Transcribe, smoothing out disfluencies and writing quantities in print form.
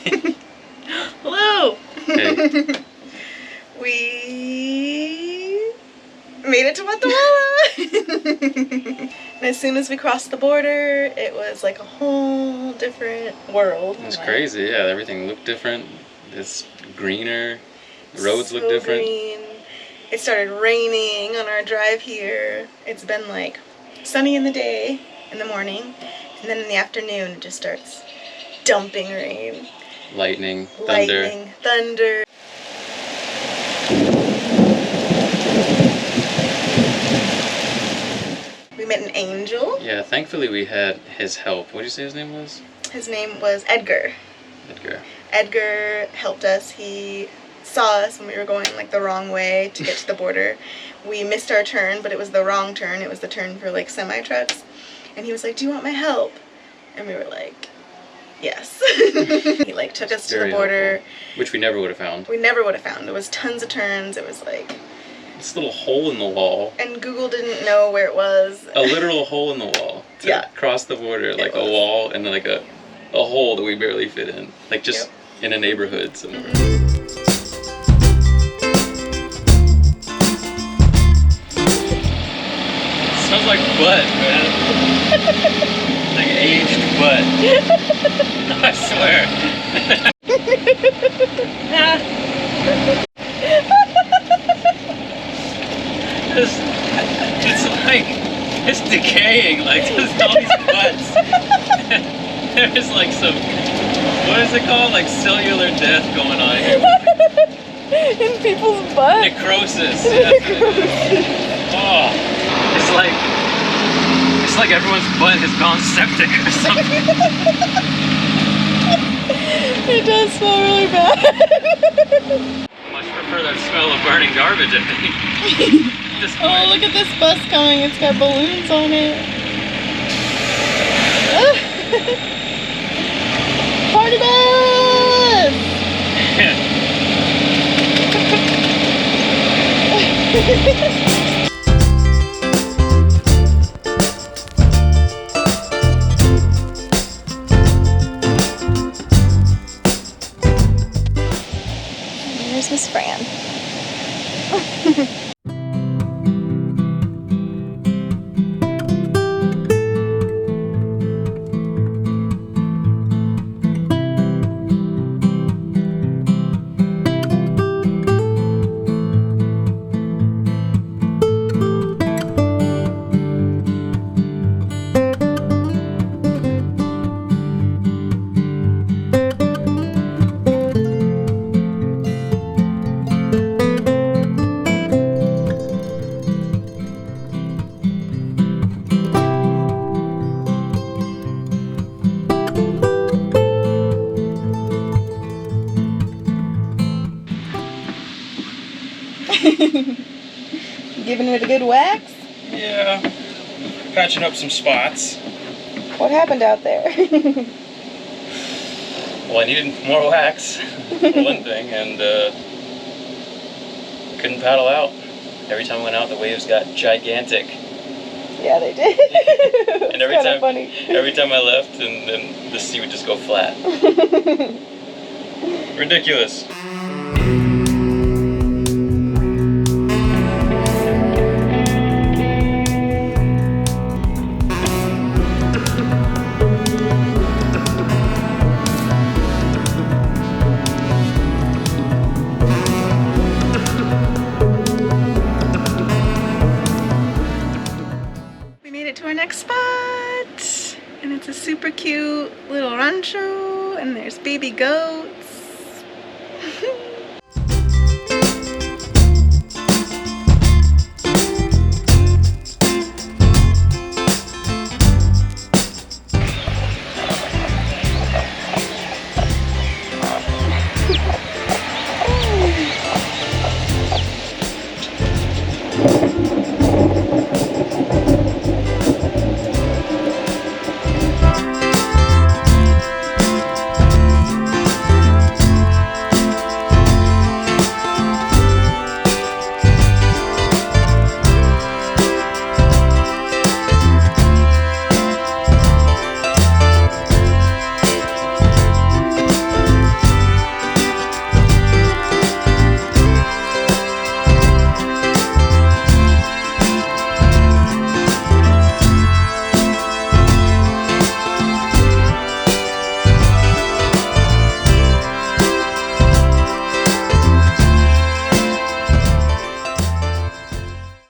Hello! Hey. We made it to Guatemala! And as soon as we crossed the border, it was like a whole different world. It's crazy, yeah. Everything looked different. It's greener. The roads look different. Green. It started raining on our drive here. It's been like sunny in the day, in the morning, and then in the afternoon it just starts dumping rain. Lightning, thunder. We met an angel. Yeah, thankfully we had his help. What did you say his name was? His name was Edgar. Edgar helped us. He saw us when we were going like the wrong way to get to the border. We missed our turn, but it was the wrong turn. It was the turn for like semi-trucks. And he was like, "Do you want my help?" And we were like, yes. He like took us to the border. Helpful. Which we never would have found. We never would have found. There was tons of turns. It was like this little hole in the wall. And Google didn't know where it was. A literal hole in the wall. To cross the border, like a wall and then like a hole that we barely fit in. Like just in a neighborhood somewhere. Smells like butt, man. Like aged butt. I swear. It's like, it's decaying, like there's all these butts. There's like some, what is it called? Like cellular death going on here. In people's butts? Necrosis. Yeah. Oh, it's like everyone's butt has gone septic or something. It does smell really bad. I much prefer that smell of burning garbage, I think. Oh, look at this bus coming. It's got balloons on it. Party bus! Here's Miss Fran. Giving it a good wax? Yeah, patching up some spots. What happened out there? Well, I needed more wax, for one thing, and couldn't paddle out. Every time I went out, the waves got gigantic. Yeah, they did. And every time I left, and then the sea would just go flat. Ridiculous. To our next spot, and it's a super cute little rancho, and there's baby goats.